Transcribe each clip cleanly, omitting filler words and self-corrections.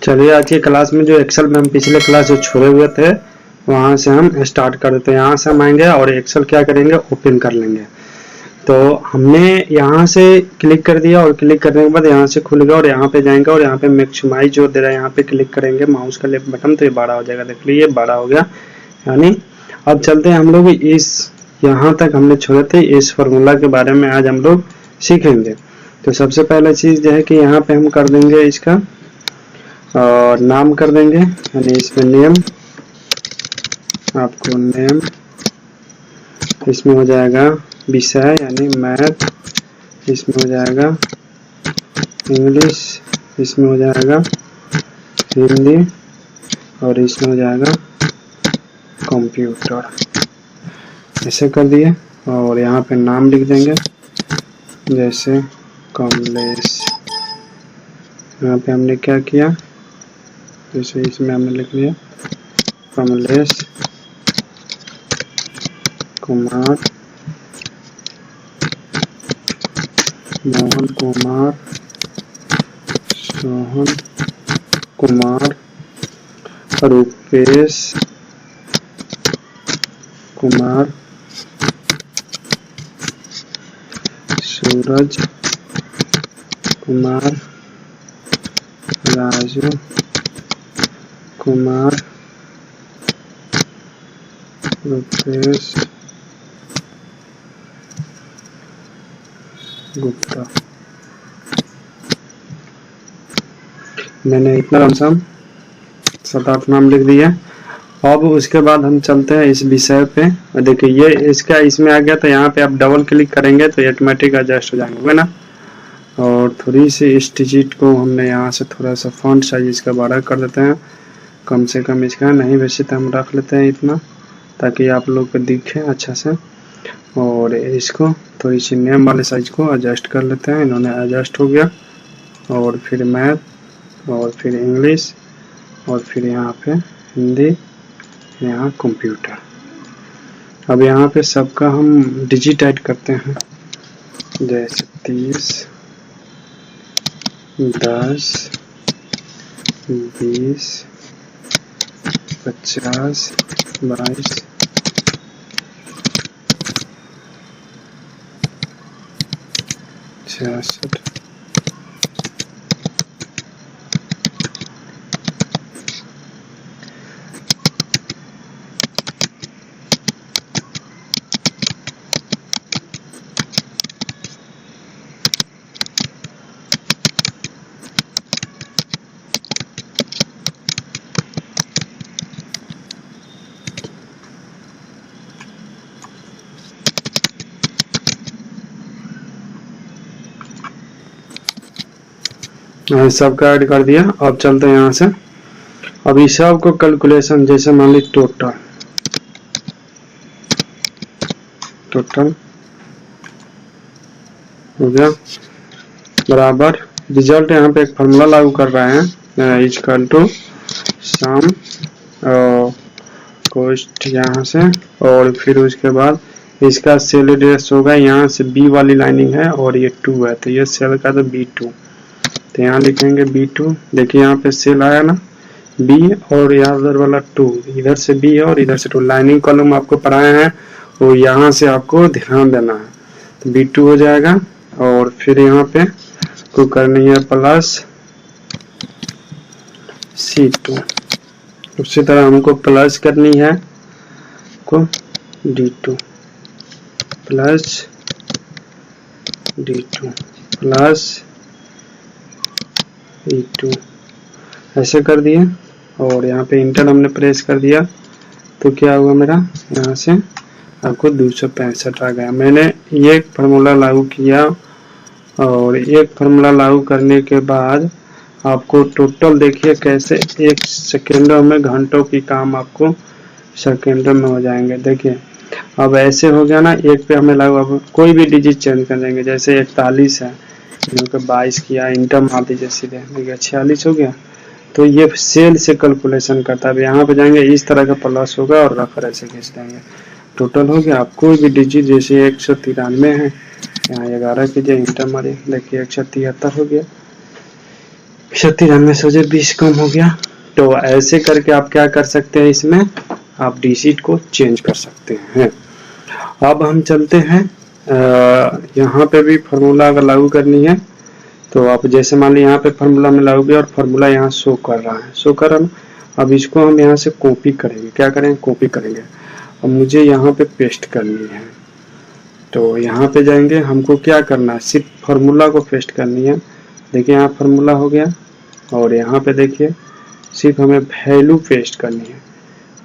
चलिए आज की क्लास में जो एक्सेल में हम पिछले क्लास जो छोड़े हुए थे वहां से हम स्टार्ट कर देते हैं। यहाँ से हम आएंगे और एक्सेल क्या करेंगे, ओपन कर लेंगे। तो हमने यहाँ से क्लिक कर दिया और क्लिक करने के बाद यहाँ से खुल गया और यहाँ पे जाएंगे और यहाँ पे मैक्सिमाइज जो दे रहा है यहाँ पे क्लिक करेंगे माउस का लेफ्ट बटन, तो ये बड़ा हो जाएगा। देख लीजिए बड़ा हो गया। यानी अब चलते हैं हम लोग इस यहाँ तक हमने छोड़े थे, इस फॉर्मूला के बारे में आज हम लोग सीखेंगे। तो सबसे पहले चीज जो है कि यहाँ पे हम कर देंगे इसका और नाम कर देंगे, यानी इसमें नेम, आपको नेम, इसमें हो जाएगा विषय यानी मैथ, इसमें हो जाएगा इंग्लिश, इसमें हो जाएगा हिंदी और इसमें हो जाएगा कंप्यूटर। ऐसे कर दिए और यहाँ पे नाम लिख देंगे जैसे कमलेश। यहाँ पे हमने क्या किया, जैसे इसमें हमने लिख लिया कमलेश कुमार, मोहन कुमार, सोहन कुमार, रुपेश कुमार, सूरज कुमार, राजू कुमार, रुपेश गुप्ता। मैंने इतना लमसम 7-8 नाम लिख दिया। अब उसके बाद हम चलते हैं इस विषय पे। देखिए ये इसका इसमें आ गया, तो यहाँ पे आप डबल क्लिक करेंगे तो ऑटोमेटिक एडजस्ट हो जाएंगे ना। और थोड़ी सी इस डिजिट को हमने यहाँ से थोड़ा सा फॉन्ट साइज इसका बड़ा कर देते हैं, कम से कम इसका नहीं, वैसे तो हम रख लेते हैं इतना ताकि आप लोग को दिखे अच्छा से। और इसको थोड़ी सी नेम वाले साइज को एडजस्ट कर लेते हैं, इन्होंने एडजस्ट हो गया। और फिर मैथ और फिर इंग्लिश और फिर यहाँ पे हिंदी, यहाँ कंप्यूटर। अब यहाँ पे सबका हम डिजिट ऐड करते हैं, जैसे 30, 10, 20, 50, 22, 66, सबका ऐड कर दिया। अब चलते हैं यहाँ से। अब इस सब को कैलकुलेशन, जैसे मान ली टोटल हो गया बराबर रिजल्ट। यहाँ पे एक फार्मूला लागू कर रहे हैं, इक्वल टू सम कॉस्ट यहाँ से, और फिर उसके बाद इसका सेल एड्रेस होगा, यहाँ से बी वाली लाइनिंग है और ये 2 है तो ये सेल का तो B2, तो यहाँ लिखेंगे B2। देखिए यहाँ पे सेल आया ना B और यहाँ उधर वाला 2, इधर से B है और इधर से 2। लाइनिंग कॉलम आपको पढ़ाए हैं वो यहाँ से आपको ध्यान देना है, तो B2 हो जाएगा। और फिर यहाँ पे को करनी है प्लस C2, उसी तरह हमको प्लस करनी है को D2 plus D2 plus E2, ऐसे कर दिए। और यहाँ पे इंटर हमने प्रेस कर दिया तो क्या हुआ, मेरा यहाँ से आपको 265 आ गया। मैंने ये फार्मूला लागू किया और एक फार्मूला लागू करने के बाद आपको टोटल देखिए कैसे 1 सेकेंडों में घंटों की काम आपको सेकेंडों में हो जाएंगे। देखिए अब ऐसे हो गया ना, एक पे हमें लागू, अब कोई भी डिजिट चेंज कर देंगे, जैसे 41 है, 22 किया, इंटर मार दीजिए सीधे, देखिए 46 हो गया। तो ये सेल से कैलकुलेशन करता है। यहाँ पे जाएंगे इस तरह का प्लस होगा और रेफर ऐसे खींच देंगे, टोटल हो गया। आप कोई भी डिजिट, जैसे 193 है यहाँ 11 कीजिए, इंटर मारिए, देखिए 173 हो गया, 173 में से 20 कम हो गया। तो ऐसे करके आप क्या कर सकते हैं, इसमें आप डिजिट को चेंज कर सकते हैं। अब हम चलते हैं यहाँ पे भी फार्मूला अगर लागू करनी है तो आप जैसे मान लीजिए यहाँ पे फार्मूला में लागू किया और फार्मूला यहाँ शो कर रहा है, शो कर रहा है। अब इसको हम यहाँ से कॉपी करेंगे, क्या करेंगे, कॉपी करेंगे। अब मुझे यहाँ पे पेस्ट करनी है, तो यहाँ पे जाएंगे, हमको क्या करना है, सिर्फ फार्मूला को पेस्ट करनी है। देखिए यहाँ फार्मूला हो गया और यहाँ पे देखिए सिर्फ हमें वैल्यू पेस्ट करनी है।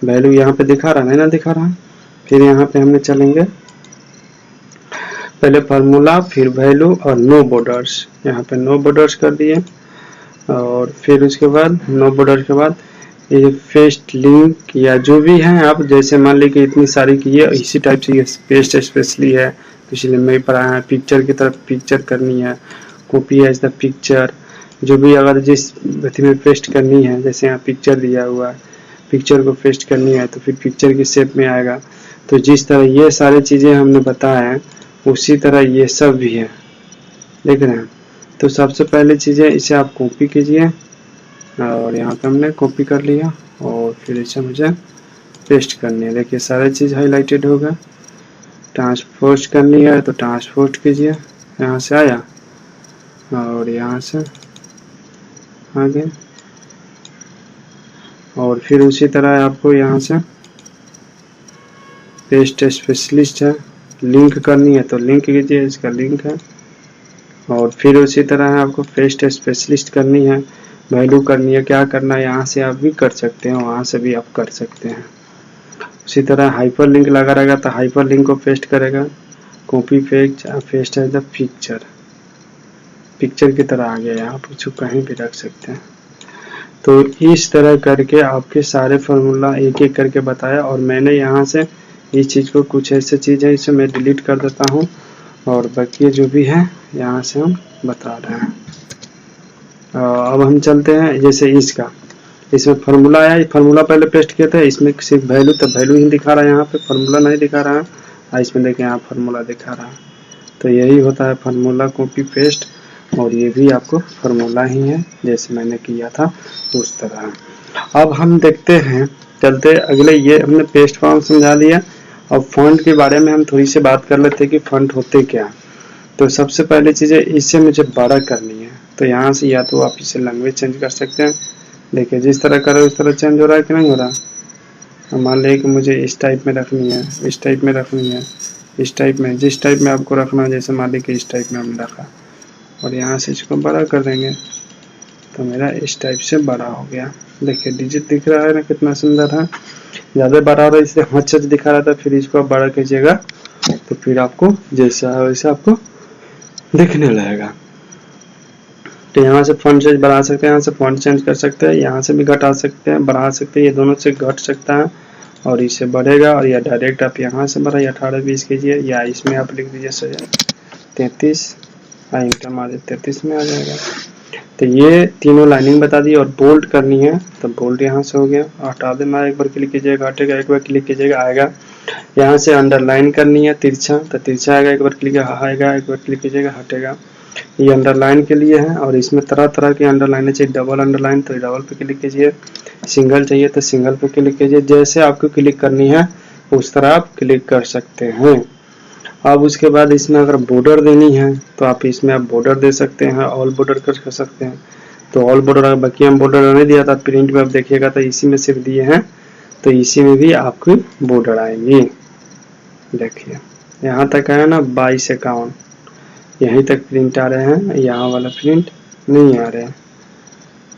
वैल्यू यहाँ पे दिखा रहा है ना, दिखा रहा है। फिर यहाँ पे हमने चलेंगे, पहले फार्मूला फिर वैल्यू और नो बॉर्डर्स, यहाँ पे नो बॉर्डर्स कर दिए। और फिर उसके बाद नो बॉर्डर के बाद ये पेस्ट लिंक या जो भी है, आप जैसे मान लीजिए कि इतनी सारी की है इसी टाइप से ये पेस्ट स्पेशली है, तो इसलिए मैं पढ़ा है पिक्चर की तरफ पिक्चर करनी है, कॉपी एज द पिक्चर, जो भी अगर जिस गति में पेस्ट करनी है, जैसे यहाँ पिक्चर दिया हुआ है, पिक्चर को पेस्ट करनी है तो फिर पिक्चर की शेप में आएगा। तो जिस तरह ये सारी चीज़ें हमने बताया है उसी तरह ये सब भी है, देख रहे हैं। तो सबसे पहले चीज़ें इसे आप कॉपी कीजिए और यहाँ पे हमने कॉपी कर लिया और फिर इसे मुझे पेस्ट करनी है। देखिए सारी चीज़ हाईलाइटेड होगा। ट्रांसपोर्ट करनी है तो ट्रांसपोर्ट कीजिए, यहाँ से आया और यहाँ से आगे, और फिर उसी तरह आपको यहाँ से पेस्ट स्पेशलिस्ट है, लिंक करनी है तो लिंक कीजिए, इसका लिंक है। और फिर उसी तरह आपको पेस्ट स्पेशलिस्ट करनी है, वैल्यू करनी है, क्या करना है, यहाँ से आप भी कर सकते हैं, वहाँ से भी आप कर सकते हैं। उसी तरह हाइपर लिंक लगा रहेगा तो हाइपर लिंक को पेस्ट करेगा, कॉपी पेस्ट है द पिक्चर, पिक्चर की तरह आ गया, आप उसको कहीं भी रख सकते हैं। तो इस तरह करके आपके सारे फार्मूला एक एक करके बताया। और मैंने यहाँ से इस चीज़ को, कुछ ऐसे चीज़ है इसे मैं डिलीट कर देता हूँ और बाकी जो भी है यहाँ से हम बता रहे हैं। अब हम चलते हैं जैसे इसका, इसमें फार्मूला आया, फार्मूला पहले पेस्ट किया था, इसमें सिर्फ वैल्यू, तो वैल्यू ही दिखा रहा है, यहाँ पे फार्मूला नहीं दिखा रहा है। इसमें देखें यहाँ फार्मूला दिखा रहा है। तो यही होता है फार्मूला कॉपी पेस्ट, और ये भी आपको फार्मूला ही है जैसे मैंने किया था उस तरह। अब हम देखते हैं, चलते अगले, ये हमने पेस्ट फॉर्म समझा दिया। अब फॉन्ट के बारे में हम थोड़ी सी बात कर लेते हैं कि फॉन्ट होते क्या। तो सबसे पहले चीज़ है, इसे मुझे बड़ा करनी है, तो यहाँ से या तो आप इसे लैंग्वेज चेंज कर सकते हैं। देखिए जिस तरह करो उस तरह चेंज हो रहा है कि नहीं हो रहा। मान लीजिए कि मुझे इस टाइप में रखनी है, इस टाइप में रखनी है, इस टाइप में, जिस टाइप में आपको रखना है, जैसे मान लीजिए कि इस टाइप में हमने रखा और यहाँ से इसको बड़ा कर देंगे तो मेरा इस टाइप से बड़ा हो गया। देखिए डिजिट दिख रहा है ना, कितना सुंदर है। ज़्यादा बड़ा हो रहा है इसलिए अच्छा दिखा रहा था, फिर इसको आप बड़ा कीजिएगा तो फिर आपको जैसा है वैसा आपको दिखने लगेगा। तो यहाँ से फॉन्ट साइज बढ़ा सकते हैं, यहाँ से फॉन्ट चेंज कर सकते हैं, यहाँ से भी घटा सकते हैं, बढ़ा सकते हैं, ये दोनों से घट सकता है और इससे बढ़ेगा। और या डायरेक्ट आप यहाँ से बढ़ा 18-20 कीजिए, या इसमें आप लिख दीजिए 33, इंटर मार 33 में आ जाएगा। तो ये तीनों लाइनिंग बता दी। और बोल्ड करनी है तो बोल्ड यहाँ से हो गया, हटा देना, एक बार क्लिक कीजिएगा हटेगा, एक बार क्लिक कीजिएगा आएगा। यहाँ से अंडरलाइन करनी है तिरछा, तो तिरछा आएगा, एक बार क्लिक आएगा, एक बार क्लिक कीजिएगा हटेगा। ये अंडरलाइन के लिए है और इसमें तरह तरह की अंडरलाइन चाहिए, डबल अंडरलाइन तो डबल पे क्लिक कीजिए, सिंगल चाहिए तो सिंगल पे क्लिक कीजिए, जैसे आपको क्लिक करनी है उस तरह आप क्लिक कर सकते हैं। अब उसके बाद इसमें अगर बॉर्डर देनी है तो आप इसमें आप बॉर्डर दे सकते हैं, ऑल बॉर्डर कर सकते हैं। तो ऑल बॉर्डर, बाकी हम बॉर्डर नहीं दिया था, प्रिंट में आप देखिएगा तो इसी में सिर्फ दिए हैं, तो इसी में भी आपकी बॉर्डर आएंगी। देखिए यहाँ तक है ना 22-51, यहीं तक प्रिंट आ रहे हैं, यहाँ वाला प्रिंट नहीं आ रहे हैं।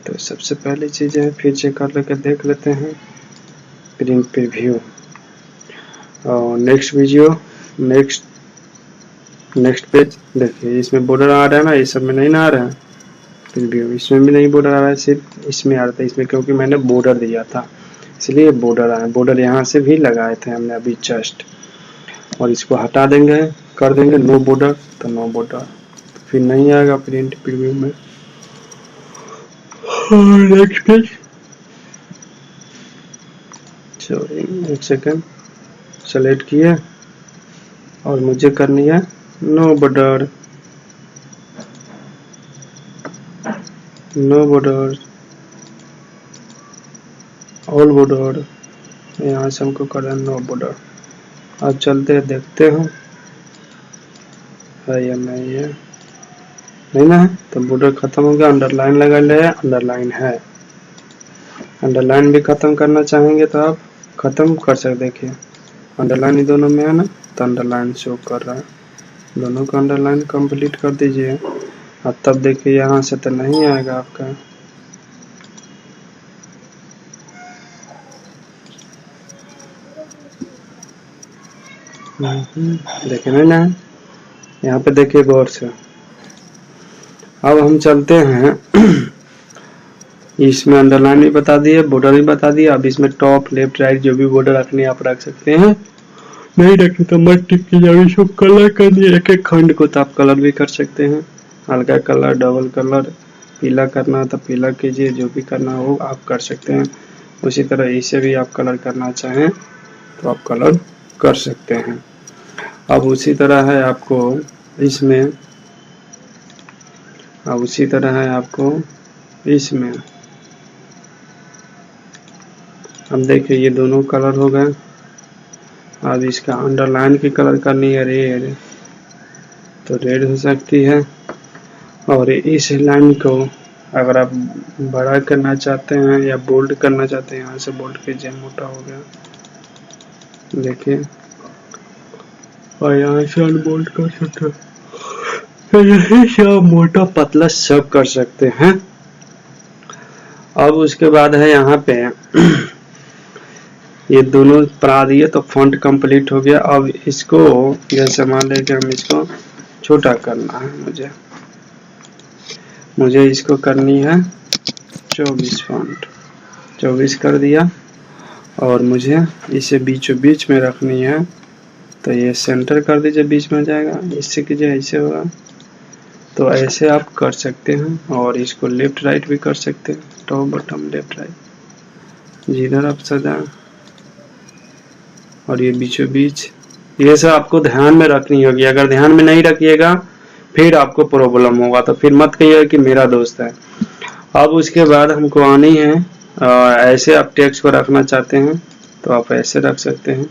तो सबसे पहली चीज़ है, फिर से कर लेकर देख लेते हैं प्रिंट प्रीव्यू और नेक्स्ट वीडियो, नेक्स्ट पेज। देखिए इसमें बॉर्डर आ रहा है ना, ये सब में नहीं ना आ रहा है प्रीव्यू, इसमें भी नहीं बॉर्डर आ रहा है, सिर्फ इसमें आ रहा था। इसमें क्योंकि मैंने बॉर्डर दिया था इसलिए बॉर्डर आया, बॉर्डर यहाँ से भी लगाए थे हमने अभी जस्ट। और इसको हटा देंगे, कर देंगे नो बॉर्डर, तो नो बॉर्डर, तो फिर नहीं आएगा प्रिंट प्रीव्यू में। नेक्स्ट पेज, सॉरी एक सेकेंड, सेलेक्ट किए और मुझे करनी है no border, no border, all border. यहाँ से हमको करना है नो बॉर्डर। अब चलते हैं, देखते हैं है या नहीं है। नहीं ना है तो बॉर्डर खत्म हो गया। अंडरलाइन लगा ले, अंडरलाइन है। अंडरलाइन भी खत्म करना चाहेंगे तो आप खत्म कर सकते। देखिए अंडरलाइन दोनों में है ना, तो अंडरलाइन शो कर रहा है। दोनों का अंडरलाइन कंप्लीट कर दीजिए। अब तब देखिए यहाँ से तो नहीं आएगा आपका। देखिए नहीं ना, यहाँ पे देखिए गौर से। अब हम चलते हैं इसमें अंडरलाइन भी बता दिए, बॉर्डर भी बता दिया। अब इसमें टॉप लेफ्ट राइट जो भी बॉर्डर रखनी है आप रख सकते हैं, नहीं रखनी तो मत टिक कीजिए। इसको कलर करनी है एक एक खंड को, तो आप कलर भी कर सकते हैं। हल्का कलर, डबल कलर, पीला करना तो पीला कीजिए, जो भी करना हो आप कर सकते हैं। उसी तरह इसे भी आप कलर करना चाहें तो आप कलर कर सकते हैं। अब उसी तरह है आपको इसमें, अब उसी तरह है आपको इसमें। अब देखिए ये दोनों कलर हो गए। अब इसका अंडरलाइन की कलर करनी है रेड, तो रेड हो सकती है। और इस लाइन को अगर आप बड़ा करना चाहते हैं या बोल्ड करना चाहते हैं, यहाँ से बोल्ड कीजिए, मोटा हो गया देखिए। और यहाँ से अनबोल्ड कर सकते हैं, तो यही सब मोटा पतला सब कर सकते हैं। अब उसके बाद है यहाँ पे ये दोनों पढ़ा दिए तो फॉन्ट कंप्लीट हो गया। अब इसको जैसे मान लें कि हम इसको छोटा करना है, मुझे इसको करनी है 24 फॉन्ट, 24 कर दिया। और मुझे इसे बीचों बीच में रखनी है, तो ये सेंटर कर दीजिए, बीच में जाएगा। इससे कीजिए ऐसे होगा, तो ऐसे आप कर सकते हैं। और इसको लेफ्ट राइट भी कर सकते हैं, टॉप बॉटम लेफ्ट राइट जिधर आप सजाएं। और ये बीचों बीच, ये सब आपको ध्यान में रखनी होगी। अगर ध्यान में नहीं रखिएगा फिर आपको प्रॉब्लम होगा, तो फिर मत कहिएगा कि मेरा दोस्त है। अब उसके बाद हमको आनी है ऐसे आप टेक्स्ट को रखना चाहते हैं तो आप ऐसे रख सकते हैं।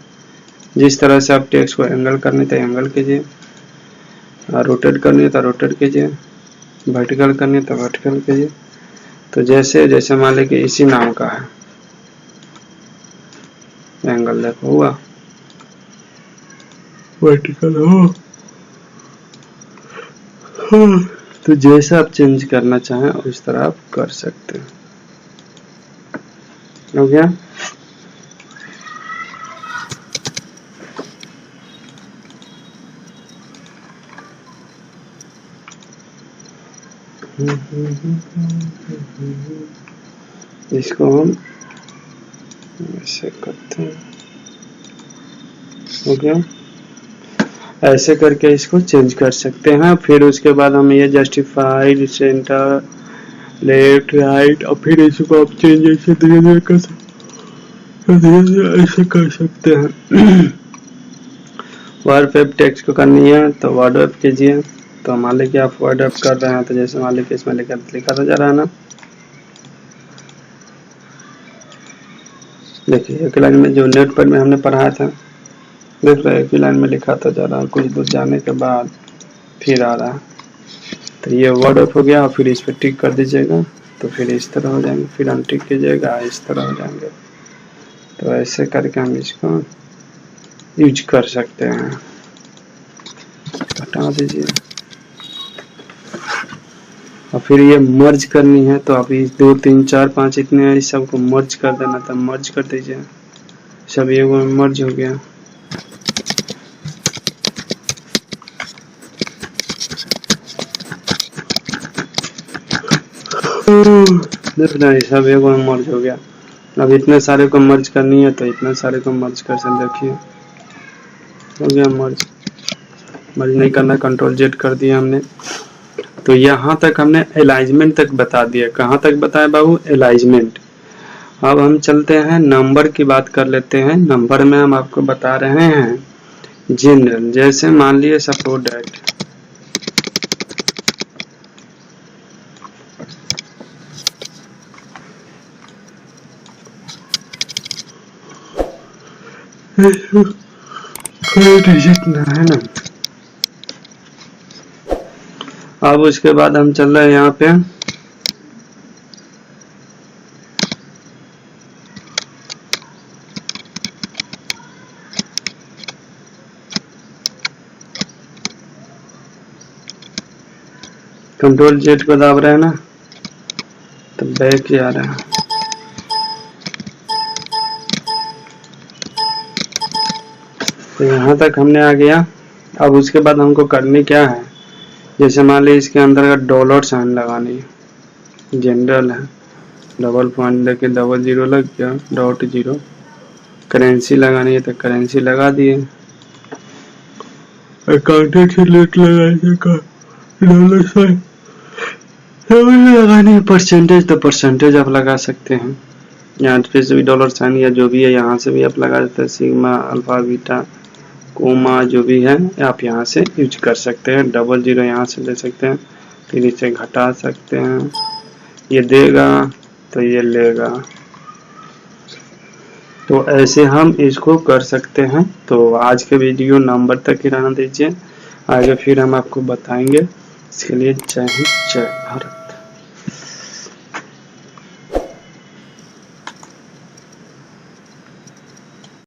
जिस तरह से आप टेक्स्ट को एंगल करने तो एंगल कीजिए, रोटेट करनी है तो रोटेट कीजिए, वर्टिकल करनी है तो वर्टिकल कीजिए। तो जैसे जैसे मान लें कि इसी नाम का है, एंगल देखो हुआ वर्टिकल हो, तो जैसा आप चेंज करना चाहें उस तरह आप कर सकते हैं। हो गया। इसको हम ऐसे करते हैं। हो गया। ऐसे करके इसको चेंज कर सकते हैं। फिर उसके बाद हम ये जस्टिफाइड, सेंटर, लेफ्ट, राइट, और फिर इसको आप चेंज ऐसे धीरे धीरे कर ऐसे कर सकते हैं। वर्ड पे टेक्स्ट को करनी है तो वर्ड अप कीजिए। तो मान लीजिए आप वर्ड अप कर रहे हैं, तो जैसे मान लीजिए इसमें लिखा तो जा रहा है ना, देखिए एक लाइन में जो नेट पर में हमने पढ़ाया था, देख रहे हैं एक ही लाइन में लिखा था जा रहा है, कुछ दूर जाने के बाद फिर आ रहा है। तो ये वर्ड अप हो गया। और फिर इस पर टिक कर दीजिएगा तो फिर इस तरह हो जाएंगे, फिर अनटिक कीजिएगा इस तरह हो जाएंगे। तो ऐसे करके हम इसको यूज कर सकते हैं। हटा दीजिए। और फिर ये मर्ज करनी है तो आप इस 2 3 4 5 इतने इस सबको मर्ज कर देना, तो मर्ज कर दीजिए। सब ये मर्ज हो गया। देखना ये सब एक मर्ज हो गया। अब इतने सारे को मर्ज करनी है तो इतने सारे को मर्ज कर सकते। देखिए हो गया मर्ज। मर्ज नहीं करना, कंट्रोल जेड कर दिया हमने। तो यहाँ तक हमने अलाइनमेंट तक बता दिया। कहाँ तक बताया बाबू? अलाइनमेंट। अब हम चलते हैं नंबर की बात कर लेते हैं। नंबर में हम आपको बता रहे हैं जनरल, जैसे मान लिए सपोज डेट डिजिट ना है ना। अब उसके बाद हम चल रहे हैं यहाँ पे कंट्रोल जेड को दाब रहे हैं ना, तो बैक आ रहा है। तो यहाँ तक हमने आ गया। अब उसके बाद हमको करनी क्या है, जैसे मान लीजिए इसके अंदर का डॉलर साइन लगानी है, जनरल है, डबल पॉइंट लेके डबल जीरो लग गया, डॉट जीरो। करेंसी लगानी है तो करेंसी लगा दिए, अकाउंटेंट से लेट लगाने का डॉलर साइन लगानी है, परसेंटेज तो परसेंटेज आप लगा सकते हैं, यहाँ पे से भी डॉलर साइन या जो भी है यहाँ से भी आप लगा देते हैं, सिग्मा अल्फा बीटा कोमा जो भी है आप यहाँ से यूज कर सकते हैं। डबल जीरो यहाँ से ले सकते हैं, फिर इसे घटा सकते हैं, ये देगा तो ये लेगा। तो ऐसे हम इसको कर सकते हैं। तो आज के वीडियो नंबर तक ही रहने दीजिए, आगे फिर हम आपको बताएंगे। इसके लिए जय हिंद जय भारत।